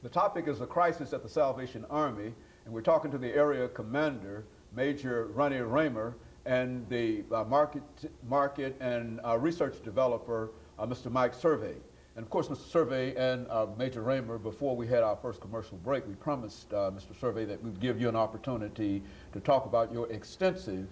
The topic is the crisis at the Salvation Army, and we're talking to the area commander, Major RRaymer, and the market and research developer, Mr. Mike Survey. And of course, Mr. Survey and Major RRaymer, before we had our first commercial break, we promised Mr. Survey that we'd give you an opportunity to talk about your extensive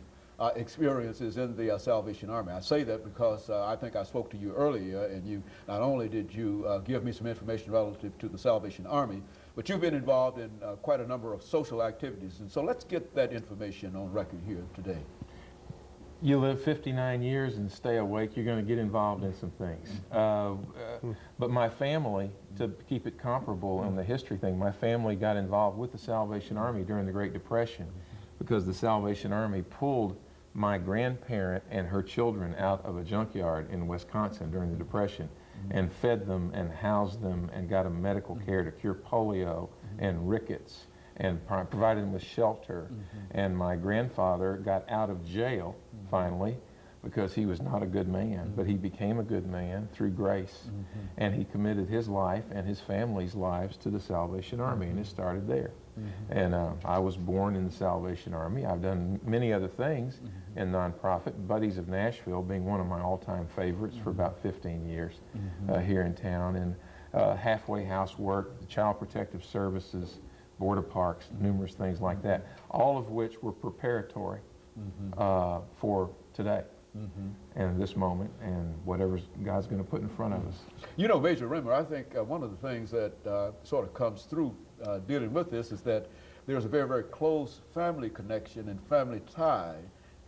experiences in the Salvation Army. I say that because I think I spoke to you earlier, and you not only did you give me some information relative to the Salvation Army, but you've been involved in quite a number of social activities. And so let's get that information on record here today. You live 59 years and stay awake, you're going to get involved in some things. But my family, to keep it comparable on the history thing, my family got involved with the Salvation Army during the Great Depression because the Salvation Army pulled my grandparent and her children out of a junkyard in Wisconsin during the Depression and fed them and housed them and got them medical care to cure polio and rickets and provided them with shelter. And my grandfather got out of jail finally because he was not a good man, but he became a good man through grace. And he committed his life and his family's lives to the Salvation Army, and it started there. And I was born in the Salvation Army. I've done many other things in nonprofit, Buddies of Nashville being one of my all-time favorites for about 15 years here in town, and halfway house work, the Child Protective Services, Board of Parks, numerous things like that, all of which were preparatory for today. And this moment, and whatever God's going to put in front of us. You know, Major RRaymer, I think one of the things that sort of comes through dealing with this is that there's a very, very close family connection and family tie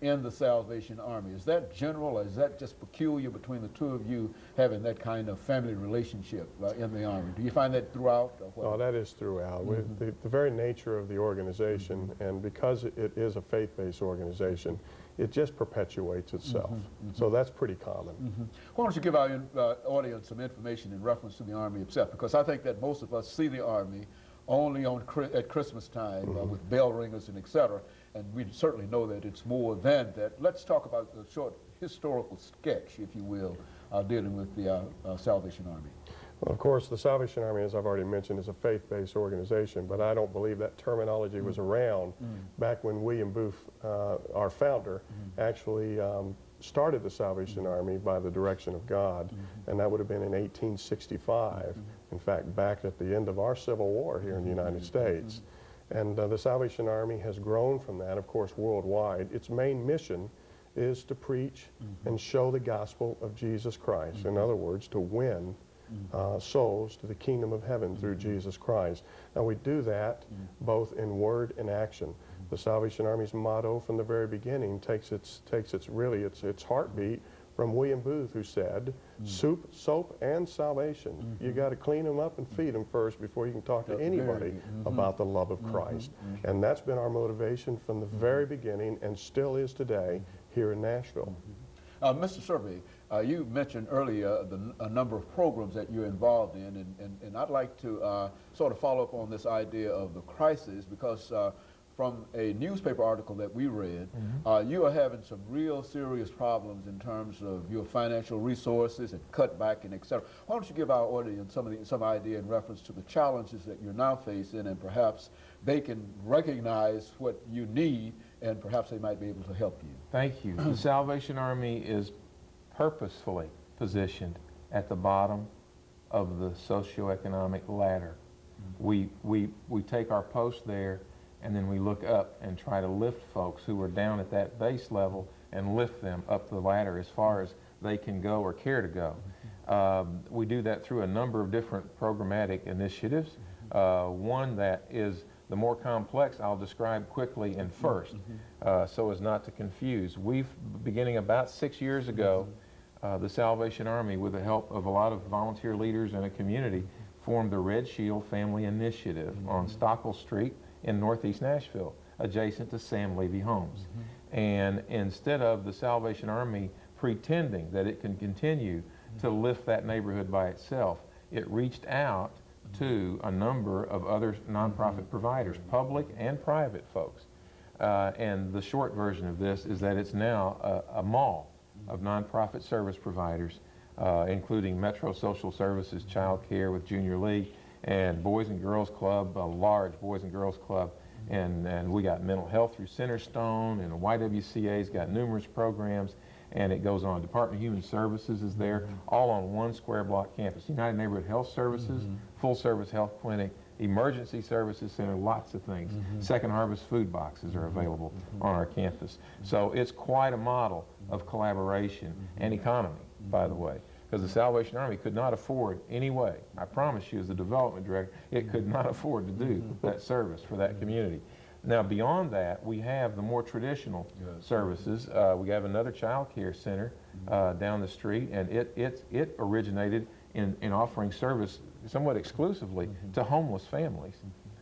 in the Salvation Army. Is that general, or is that just peculiar between the two of you having that kind of family relationship in the Army? Do you find that throughout? Oh, that is throughout. The very nature of the organization, and because it is a faith-based organization, it just perpetuates itself. So that's pretty common. Why don't you give our audience some information in reference to the Army itself? Because I think that most of us see the Army only on at Christmas time with bell ringers and etc. And we certainly know that it's more than that. Let's talk about the short historical sketch, if you will, dealing with the Salvation Army. Well, of course, the Salvation Army, as I've already mentioned, is a faith-based organization, but I don't believe that terminology was around back when William Booth, our founder, actually started the Salvation Army by the direction of God, and that would have been in 1865. In fact, back at the end of our Civil War here in the United States. And the Salvation Army has grown from that, of course, worldwide. Its main mission is to preach and show the gospel of Jesus Christ. In other words, to win souls to the kingdom of heaven through Jesus Christ. Now we do that both in word and action. The Salvation Army's motto from the very beginning takes its heartbeat from William Booth, who said, soup, soap, and salvation. You got to clean them up and feed them first before you can talk to anybody about the love of Christ. And that's been our motivation from the very beginning and still is today here in Nashville. Mr. Survey, you mentioned earlier a number of programs that you're involved in, and I'd like to sort of follow up on this idea of the crisis, because from a newspaper article that we read, you are having some real serious problems in terms of your financial resources and cutback and et cetera. Why don't you give our audience some idea in reference to the challenges that you're now facing, and perhaps they can recognize what you need and perhaps they might be able to help you. Thank you. The Salvation Army is purposefully positioned at the bottom of the socioeconomic ladder. We take our post there, and then we look up and try to lift folks who are down at that base level and lift them up the ladder as far as they can go or care to go. We do that through a number of different programmatic initiatives. One that is the more complex, I'll describe quickly and first, so as not to confuse. Beginning about 6 years ago, the Salvation Army, with the help of a lot of volunteer leaders and a community, formed the Red Shield Family Initiative on Stockwell Street in Northeast Nashville, adjacent to Sam Levy Homes. And instead of the Salvation Army pretending that it can continue to lift that neighborhood by itself, it reached out to a number of other nonprofit providers, public and private folks. And the short version of this is that it's now a mall of nonprofit service providers, including Metro Social Services, Child Care with Junior League, and Boys and Girls Club, a large Boys and Girls Club, and we got mental health through Centerstone, and YWCA's got numerous programs, and it goes on. Department of Human Services is there, all on one square block campus. United Neighborhood Health Services, full service health clinic, emergency services center, lots of things. Second Harvest food boxes are available on our campus. So it's quite a model of collaboration and economy, by the way, because the Salvation Army could not afford any way, I promise you as the development director, it could not afford to do that service for that community. Now beyond that, we have the more traditional services. We have another child care center down the street, and it originated in offering service somewhat exclusively to homeless families.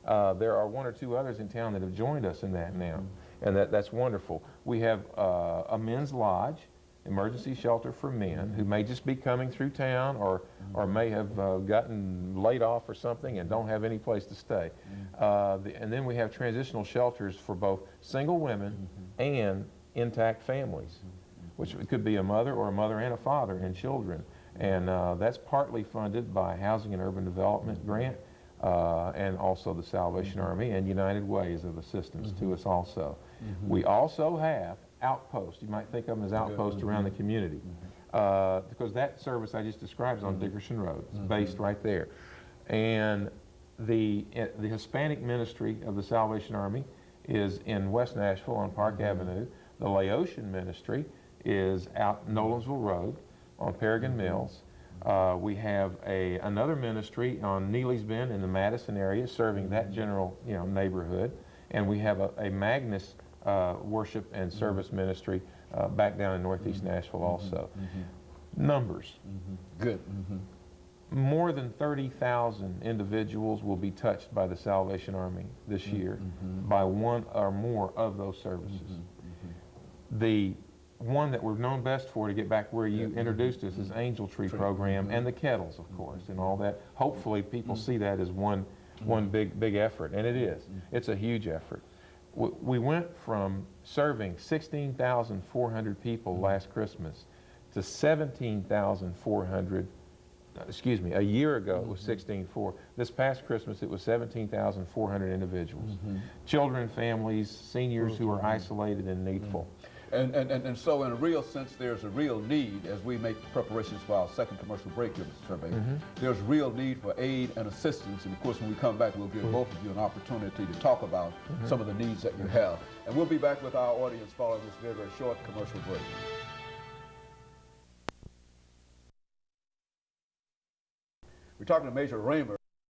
There are one or two others in town that have joined us in that now, and that's wonderful. We have a men's lodge, emergency shelter for men who may just be coming through town or may have gotten laid off or something and don't have any place to stay. And then we have transitional shelters for both single women and intact families, which could be a mother and a father and children. And that's partly funded by Housing and Urban Development grant and also the Salvation Army and United Way is of assistance to us also. We also have outposts. You might think of them as outposts around the community because that service I just described is on Dickerson Road. It's based right there. And the Hispanic ministry of the Salvation Army is in West Nashville on Park Avenue. The Laotian ministry is out Nolensville Road on Paragon Mills. We have another ministry on Neely's Bend in the Madison area serving that general neighborhood. And we have a Magnus worship and service ministry back down in Northeast Nashville also. Numbers. Good. More than 30,000 individuals will be touched by the Salvation Army this year by one or more of those services. The one that we're known best for, to get back where you introduced us, is Angel Tree Program and the kettles, of course, and all that. Hopefully people see that as one big effort, and it is. It's a huge effort. We went from serving 16,400 people last Christmas to 17,400, excuse me, a year ago it was 16,400. This past Christmas it was 17,400 individuals. Children, families, seniors who are isolated and needful. And so in a real sense, there's a real need as we make preparations for our second commercial break here, Mr. Survey. There's real need for aid and assistance. And of course, when we come back, we'll give both of you an opportunity to talk about some of the needs that you have. And we'll be back with our audience following this very, very short commercial break. We're talking to Major RRaymer